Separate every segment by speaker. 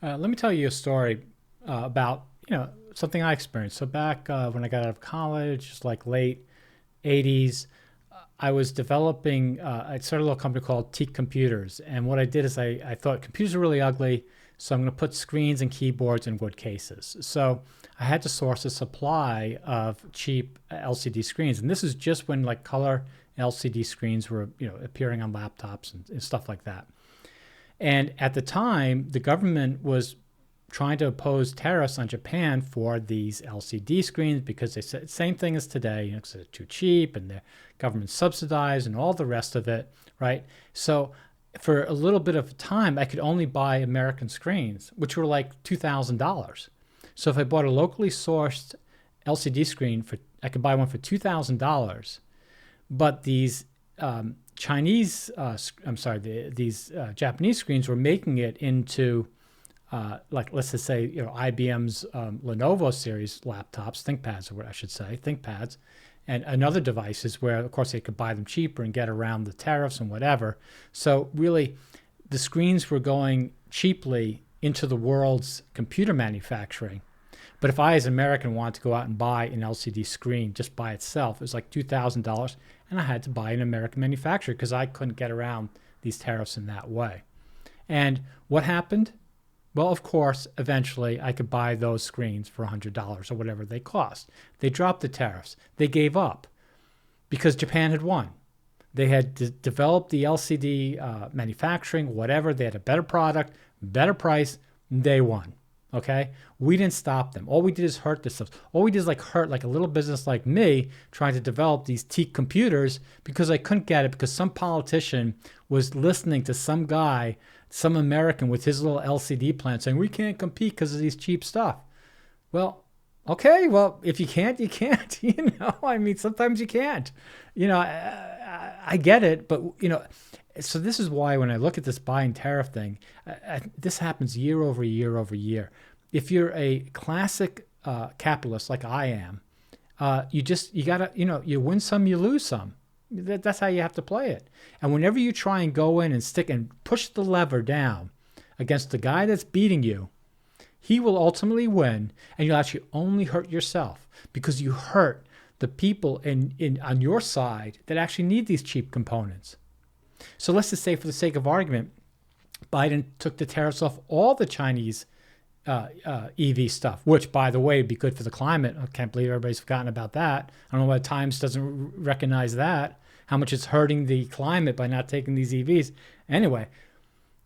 Speaker 1: Let me tell you a story about something I experienced. So back when I got out of college, just like late '80s, I was developing. I started a little company called Teak Computers, and what I did is I thought computers are really ugly, so I'm going to put screens and keyboards in wood cases. So I had to source a supply of cheap LCD screens, and this is just when like color LCD screens were appearing on laptops and stuff like that. And at the time, the government was trying to impose tariffs on Japan for these LCD screens because they said same thing as today, because they're too cheap and they're government subsidized and all the rest of it, right? So for a little bit of time, I could only buy American screens, which were like $2,000. So if I bought a locally sourced LCD screen I could buy one for $2,000, but these these Japanese screens were making it into like let's just say IBM's Lenovo series laptops, ThinkPads, or what I should say, ThinkPads, and other devices where of course they could buy them cheaper and get around the tariffs and whatever. So really, the screens were going cheaply into the world's computer manufacturing. But if I, as an American, wanted to go out and buy an LCD screen just by itself, it was like $2,000, and I had to buy an American manufacturer because I couldn't get around these tariffs in that way. And what happened? Well, of course, eventually I could buy those screens for $100 or whatever they cost. They dropped the tariffs. They gave up because Japan had won. They had developed the LCD manufacturing, whatever. They had a better product, better price. They won. Okay, we didn't stop them. All we did is hurt themselves. All we did is hurt like a little business like me trying to develop these Teak computers because I couldn't get it because some politician was listening to some guy, some American with his little LCD plant saying we can't compete because of these cheap stuff. Well, okay, well if you can't, you can't. I mean sometimes you can't. I get it, but So this is why when I look at this buy and tariff thing, this happens year over year over year. If you're a classic capitalist like I am, you gotta, you win some, you lose some. That's how you have to play it. And whenever you try and go in and stick and push the lever down against the guy that's beating you, he will ultimately win, and you'll actually only hurt yourself because you hurt the people on your side that actually need these cheap components. So let's just say, for the sake of argument, Biden took the tariffs off all the Chinese EV stuff, which, by the way, would be good for the climate. I can't believe everybody's forgotten about that. I don't know why Times doesn't recognize that, how much it's hurting the climate by not taking these EVs. Anyway,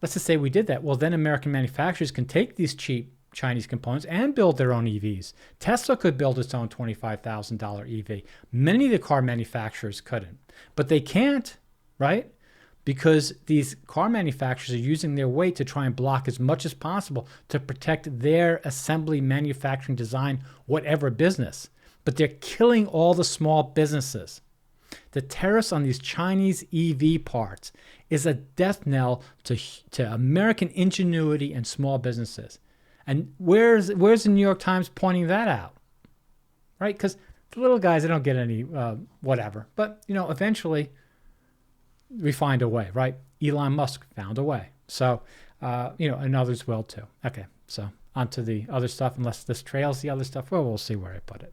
Speaker 1: let's just say we did that. Well, then American manufacturers can take these cheap Chinese components and build their own EVs. Tesla could build its own $25,000 EV. Many of the car manufacturers couldn't, but they can't, right? Because these car manufacturers are using their weight to try and block as much as possible to protect their assembly, manufacturing, design, whatever business. But they're killing all the small businesses. The tariffs on these Chinese EV parts is a death knell to American ingenuity and small businesses. And where's the New York Times pointing that out? Right? Because the little guys, they don't get any whatever. But, eventually we find a way, right? Elon Musk found a way. So, and others will too. Okay, so on to the other stuff. Unless this trails the other stuff, well, we'll see where I put it.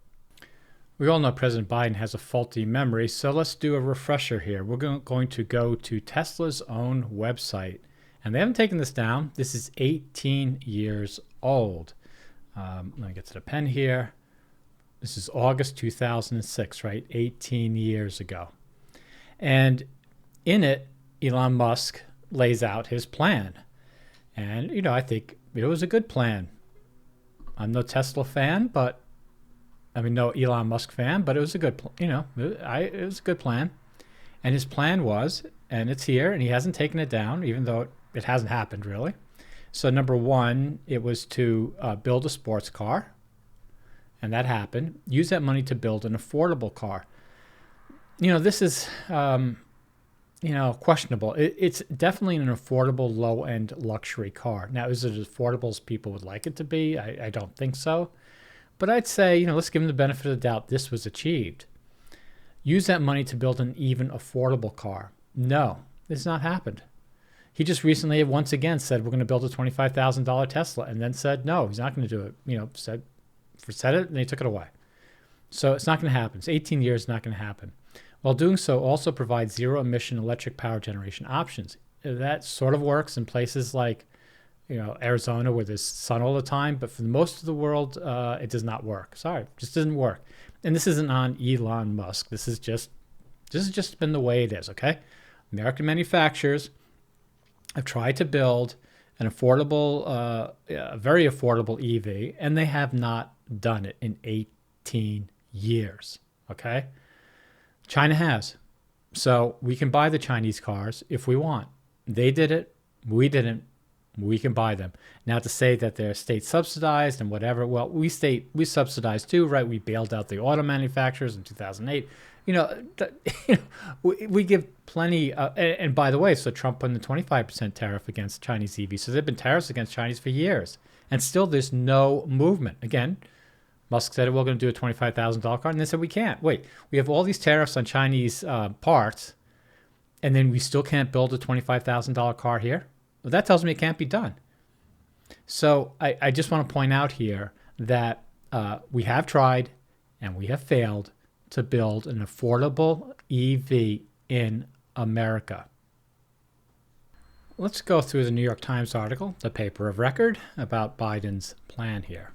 Speaker 1: We all know President Biden has a faulty memory, so let's do a refresher here. We're going to go to Tesla's own website. And they haven't taken this down. This is 18 years old. Let me get to the pen here. This is August 2006, right? 18 years ago. And in it, Elon Musk lays out his plan. And, I think it was a good plan. I'm no Tesla fan, no Elon Musk fan, but it was a good, it was a good plan. And his plan was, and it's here, and he hasn't taken it down, even though it hasn't happened really. So number one, it was to build a sports car, and that happened. Use that money to build an affordable car. This is, questionable. It's definitely an affordable low-end luxury car. Now, is it as affordable as people would like it to be? I don't think so. But I'd say, let's give them the benefit of the doubt. This was achieved. Use that money to build an even affordable car. No, it's not happened. He just recently once again said we're going to build a $25,000 Tesla, and then said no, he's not going to do it. Said it, and they took it away. So it's not going to happen. It's 18 years, not going to happen. While doing so, also provides zero-emission electric power generation options. That sort of works in places like, Arizona, where there's sun all the time, but for most of the world, it does not work. Sorry, it just doesn't work. And this isn't on Elon Musk. This has just been the way it is. Okay, American manufacturers have tried to build an affordable, a very affordable EV, and they have not done it in 18 years. Okay, China has, so we can buy the Chinese cars if we want. They did it. We didn't. We can buy them. Now, to say that they're state subsidized and whatever, well, we subsidized too, right? We bailed out the auto manufacturers in 2008. We give plenty. And by the way, so Trump put in the 25% tariff against Chinese EVs. So there have been tariffs against Chinese for years. And still there's no movement. Again, Musk said, we're going to do a $25,000 car. And they said, we can't. Wait, we have all these tariffs on Chinese parts, and then we still can't build a $25,000 car here? Well, that tells me it can't be done. So I just want to point out here that we have tried and we have failed to build an affordable EV in America. Let's go through the New York Times article, the paper of record, about Biden's plan here.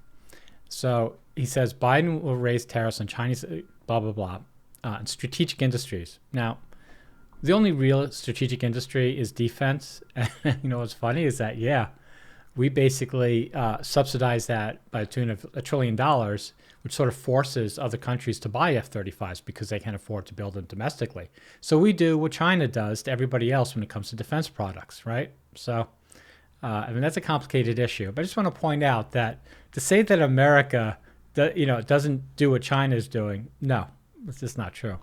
Speaker 1: So he says Biden will raise tariffs on Chinese, blah, blah, blah, and strategic industries. Now, the only real strategic industry is defense. What's funny is that, we basically subsidize that by the tune of $1 trillion, which sort of forces other countries to buy F-35s because they can't afford to build them domestically. So we do what China does to everybody else when it comes to defense products, right? So, that's a complicated issue. But I just want to point out that to say that America, doesn't do what China is doing, no, it's just not true.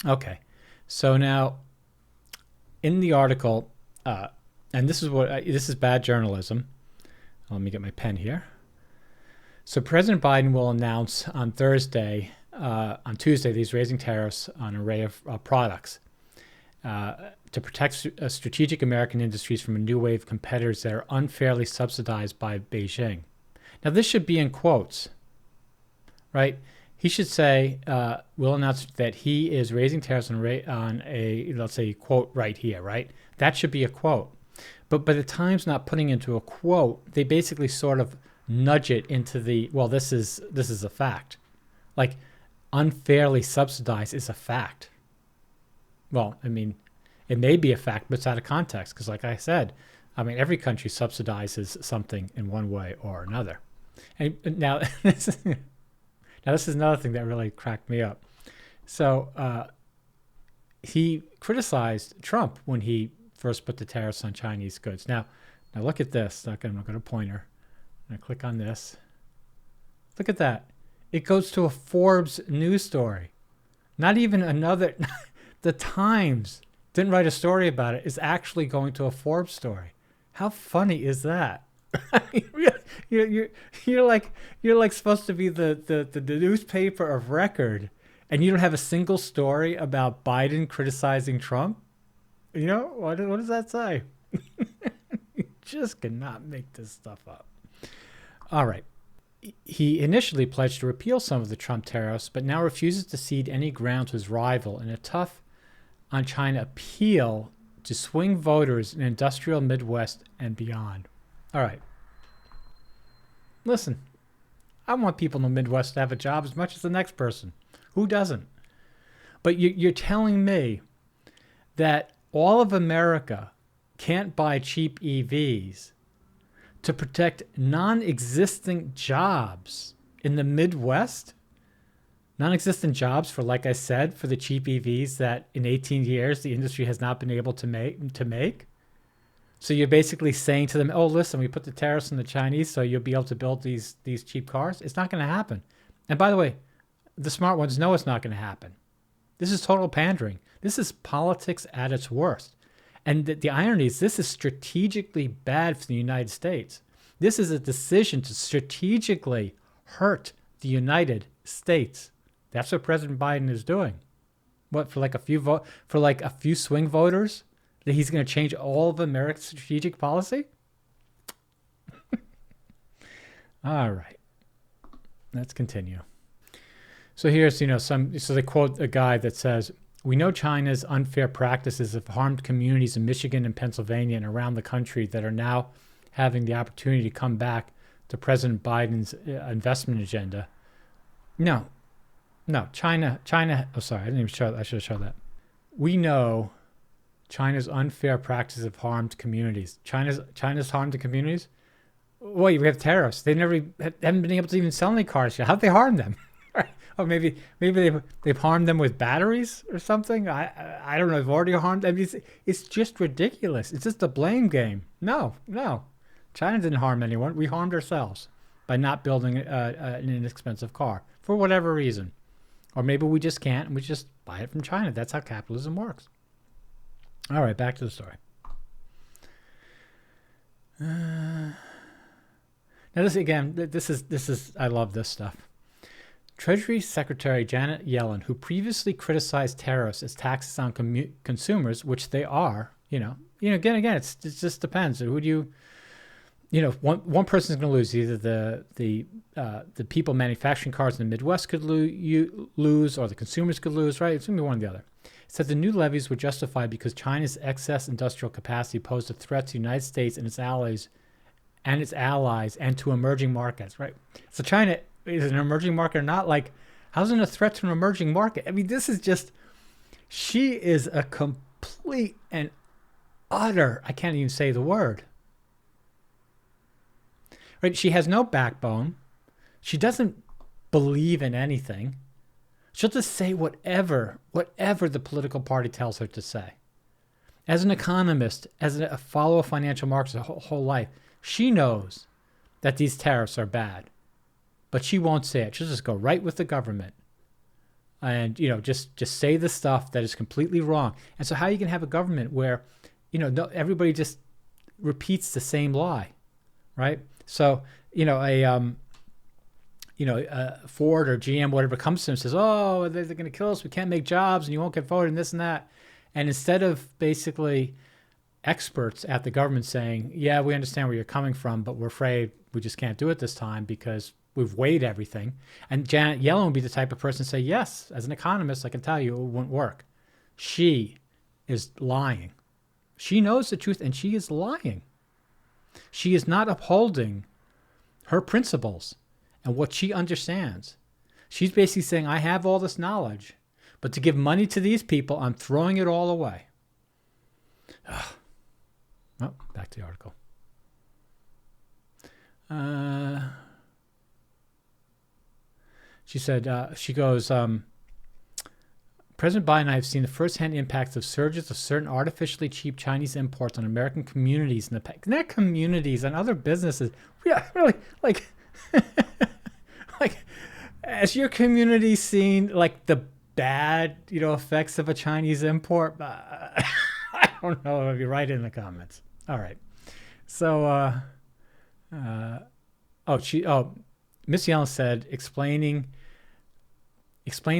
Speaker 1: Okay. So now, in the article, and this is bad journalism. Let me get my pen here. So President Biden will announce on Tuesday, that he's raising tariffs on an array of products to protect strategic American industries from a new wave of competitors that are unfairly subsidized by Beijing. Now, this should be in quotes, right? He should say, we'll announce that he is raising tariffs on a, let's say, quote right here, right? That should be a quote. But by the Times not putting into a quote, they basically sort of nudge it into the, well, this is a fact. Like, unfairly subsidized is a fact. Well, it may be a fact, but it's out of context. Because like I said, every country subsidizes something in one way or another. And now, this is another thing that really cracked me up. So he criticized Trump when he first put the tariffs on Chinese goods. Now look at this. I'm going to go to pointer. I'm going to click on this. Look at that. It goes to a Forbes news story. Not even another. The Times didn't write a story about it. It's actually going to a Forbes story. How funny is that? You're like supposed to be the newspaper of record, and you don't have a single story about Biden criticizing Trump. What does that say? You just cannot make this stuff up. All right. He initially pledged to repeal some of the Trump tariffs, but now refuses to cede any ground to his rival in a tough on China appeal to swing voters in industrial Midwest and beyond. All right. Listen, I want people in the Midwest to have a job as much as the next person. Who doesn't? But you're telling me that all of America can't buy cheap EVs to protect non-existent jobs in the Midwest? Non-existent jobs for, like I said, for the cheap EVs that in 18 years the industry has not been able to make? So you're basically saying to them, oh, listen, we put the tariffs on the Chinese so you'll be able to build these cheap cars? It's not going to happen. And by the way, the smart ones know it's not going to happen. This is total pandering. This is politics at its worst. And the irony is this is strategically bad for the United States. This is a decision to strategically hurt the United States. That's what President Biden is doing. What, for like a few swing voters? That he's going to change all of America's strategic policy? All right. Let's continue. So here's, so they quote a guy that says, "We know China's unfair practices have harmed communities in Michigan and Pennsylvania and around the country that are now having the opportunity to come back to President Biden's investment agenda." No, China, oh, sorry, I didn't even show that. I should have shown that. We know China's unfair practices have harmed communities. China's harmed the communities? Well, we have tariffs. They haven't been able to even sell any cars yet. How'd they harm them? Or maybe they've harmed them with batteries or something. I don't know. They've already harmed. I mean, it's just ridiculous. It's just a blame game. No. China didn't harm anyone. We harmed ourselves by not building an inexpensive car for whatever reason. Or maybe we just can't and we just buy it from China. That's how capitalism works. All right, back to the story. Now this is I love this stuff. Treasury Secretary Janet Yellen, who previously criticized tariffs as taxes on consumers, which they are, again, it just depends. Who do one person's going to lose. Either the people manufacturing cars in the Midwest could lose, or the consumers could lose. Right? It's going to be one or the other. It said the new levies were justified because China's excess industrial capacity posed a threat to the United States and its allies, and to emerging markets. Right? So China is an emerging market or not? Like, how's it a threat to an emerging market? I mean, this is just. She is a complete and utter. I can't even say the word. Right? She has no backbone. She doesn't believe in anything. She'll just say whatever the political party tells her to say. As an economist, as a follower of financial markets her whole life, she knows that these tariffs are bad, but she won't say it. She'll just go right with the government and, just say the stuff that is completely wrong. And so how you can have a government where, everybody just repeats the same lie, right? So, Ford or GM, whatever, comes to them and says, "Oh, they're going to kill us. We can't make jobs, and you won't get voted, and this and that." And instead of basically experts at the government saying, "Yeah, we understand where you're coming from, but we're afraid we just can't do it this time because we've weighed everything." And Janet Yellen would be the type of person to say, "Yes, as an economist, I can tell you it wouldn't work." She is lying. She knows the truth, and she is lying. She is not upholding her principles and what she understands. She's basically saying, I have all this knowledge, but to give money to these people, I'm throwing it all away. Oh, back to the article. She said, she goes, President Biden and I have seen the firsthand impacts of surges of certain artificially cheap Chinese imports on American communities in the past. Not communities, on other businesses. Yeah, really, like, has your community seen like the bad, effects of a Chinese import? I don't know. If you write it in the comments. All right. So, Miss Yellen said, explained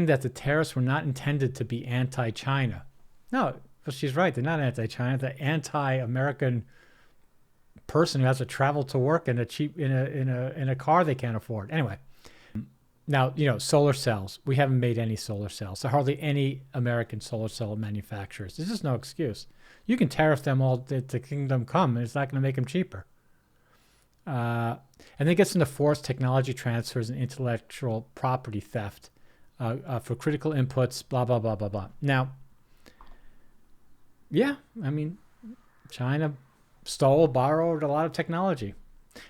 Speaker 1: that the tariffs were not intended to be anti-China. No, but she's right. They're not anti-China. They're anti-American person who has to travel to work in a car they can't afford. Anyway, now solar cells. We haven't made any solar cells. So hardly any American solar cell manufacturers. There's just no excuse. You can tariff them all to kingdom come, and it's not going to make them cheaper. And then it gets into forced technology transfers and intellectual property theft. For critical inputs, blah, blah, blah, blah, blah. Now, yeah, I mean, China borrowed a lot of technology.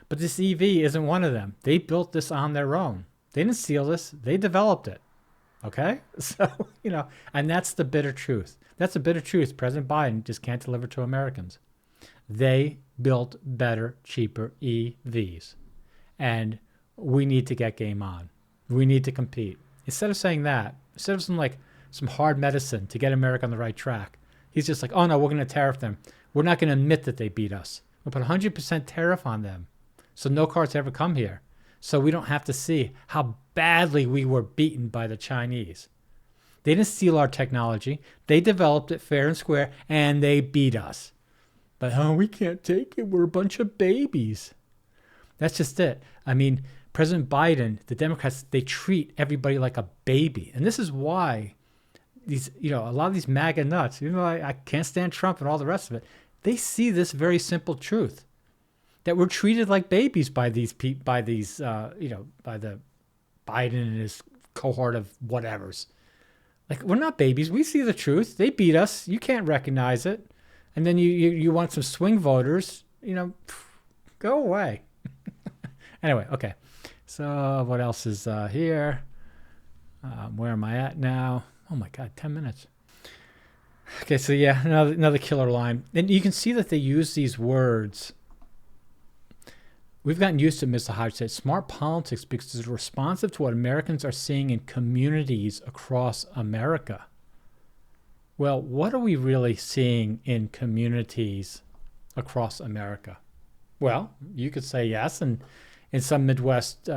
Speaker 1: But this EV isn't one of them. They built this on their own. They didn't steal this. They developed it. Okay? So, and that's the bitter truth. That's the bitter truth. President Biden just can't deliver to Americans. They built better, cheaper EVs. And we need to get game on. We need to compete. Instead of saying that, instead of some hard medicine to get America on the right track, he's just like, oh no, we're going to tariff them. We're not going to admit that they beat us. We'll put 100% tariff on them. So no cars ever come here. So we don't have to see how badly we were beaten by the Chinese. They didn't steal our technology. They developed it fair and square, and they beat us. But we can't take it. We're a bunch of babies. That's just it. I mean, President Biden, the Democrats, they treat everybody like a baby. And this is why these, a lot of these MAGA nuts, even though I can't stand Trump and all the rest of it, they see this very simple truth that we're treated like babies by the Biden and his cohort of whatevers. Like, we're not babies. We see the truth. They beat us. You can't recognize it. And then you want some swing voters, go away. Anyway, okay. So what else is here? Where am I at now? Oh my God, 10 minutes. Okay, so yeah, another killer line. And you can see that they use these words. We've gotten used to, Mr. Hodge said, smart politics because it's responsive to what Americans are seeing in communities across America. Well, what are we really seeing in communities across America? Well, you could say yes, and in some Midwest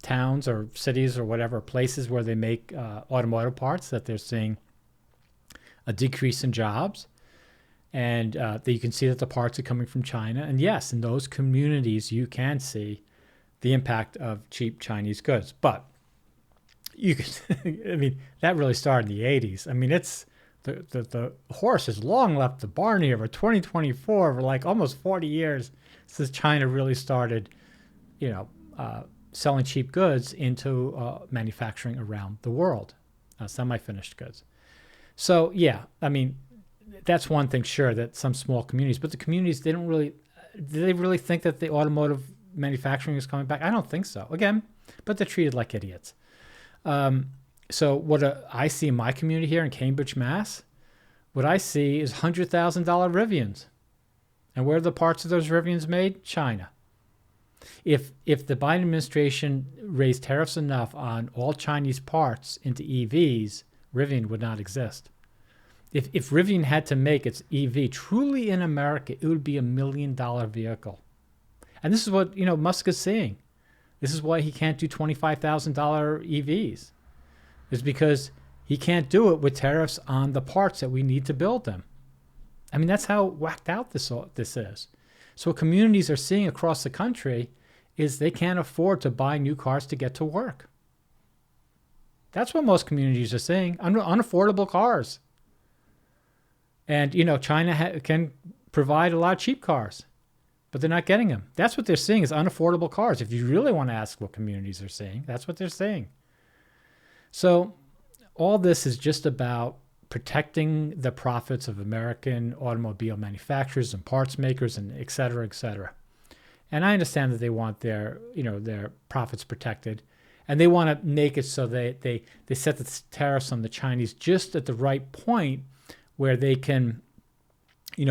Speaker 1: towns or cities or whatever, places where they make automotive parts, that they're seeing a decrease in jobs. And that you can see that the parts are coming from China. And yes, in those communities, you can see the impact of cheap Chinese goods. But you could, I mean, that really started in the 80s. I mean, it's the horse has long left the barn here for 2024, for like almost 40 years since China really started, selling cheap goods into manufacturing around the world, semi-finished goods. So, yeah, I mean, that's one thing, sure, that some small communities, but the communities, do they really think that the automotive manufacturing is coming back? I don't think so. Again, but they're treated like idiots. So what I see in my community here in Cambridge, Mass, what I see is $100,000 Rivians. And where are the parts of those Rivians made? China. If the Biden administration raised tariffs enough on all Chinese parts into EVs, Rivian would not exist. If Rivian had to make its EV truly in America, it would be $1 million vehicle. And this is what, Musk is saying. This is why he can't do $25,000 EVs. Is because he can't do it with tariffs on the parts that we need to build them. I mean, that's how whacked out this is. So what communities are seeing across the country is they can't afford to buy new cars to get to work. That's what most communities are saying, unaffordable cars. And, China can provide a lot of cheap cars, but they're not getting them. That's what they're seeing is unaffordable cars. If you really want to ask what communities are seeing, that's what they're saying. So all this is just about protecting the profits of American automobile manufacturers and parts makers and et cetera, et cetera. And I understand that they want their profits protected. And they want to make it so they set the tariffs on the Chinese just at the right point where they can,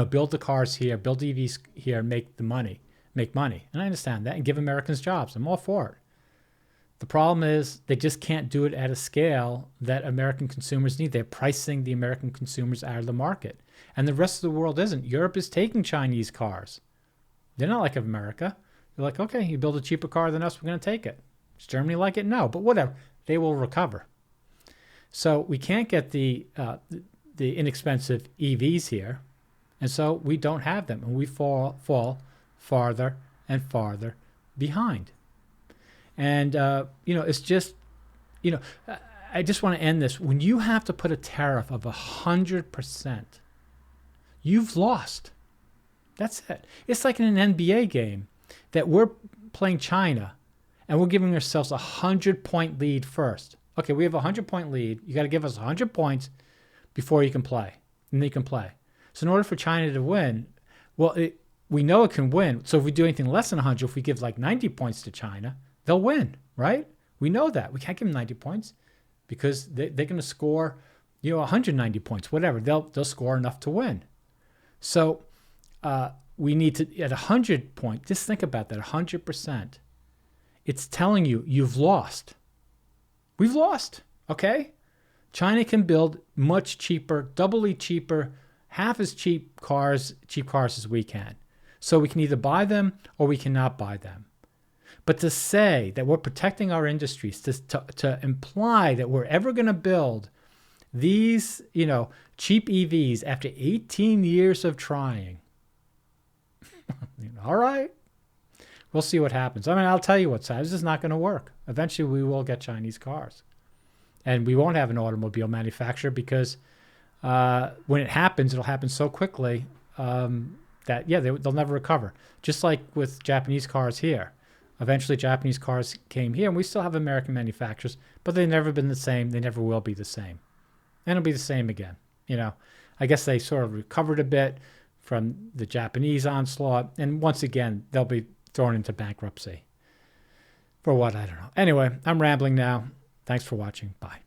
Speaker 1: build the cars here, build EVs here, make money. And I understand that and give Americans jobs. I'm all for it. The problem is they just can't do it at a scale that American consumers need. They're pricing the American consumers out of the market. And the rest of the world isn't. Europe is taking Chinese cars. They're not like America. They're like, okay, you build a cheaper car than us, we're going to take it. Does Germany like it? No, but whatever. They will recover. So we can't get the inexpensive EVs here. And so we don't have them. And we fall farther and farther behind. And, it's just, I just want to end this. When you have to put a tariff of 100%, you've lost. That's it. It's like in an NBA game that we're playing China and we're giving ourselves 100-point lead first. Okay, we have a 100-point lead. You got to give us 100 points before you can play. And then you can play. So in order for China to win, we know it can win. So if we do anything less than 100, if we give like 90 points to China, they'll win, right? We know that. We can't give them 90 points because they're going to score, 190 points, whatever. They'll score enough to win. So we need to, at 100 points, just think about that, 100%. It's telling you you've lost. We've lost, okay? China can build much cheaper, doubly cheaper, half as cheap cars as we can. So we can either buy them or we cannot buy them. But to say that we're protecting our industries, to imply that we're ever going to build these, cheap EVs after 18 years of trying. All right. We'll see what happens. I mean, I'll tell you what, this is not going to work. Eventually, we will get Chinese cars. And we won't have an automobile manufacturer because when it happens, it'll happen so quickly that, they'll never recover. Just like with Japanese cars here. Eventually, Japanese cars came here, and we still have American manufacturers, but they've never been the same. They never will be the same. And it'll be the same again. I guess they sort of recovered a bit from the Japanese onslaught. And once again, they'll be thrown into bankruptcy. For what? I don't know. Anyway, I'm rambling now. Thanks for watching. Bye.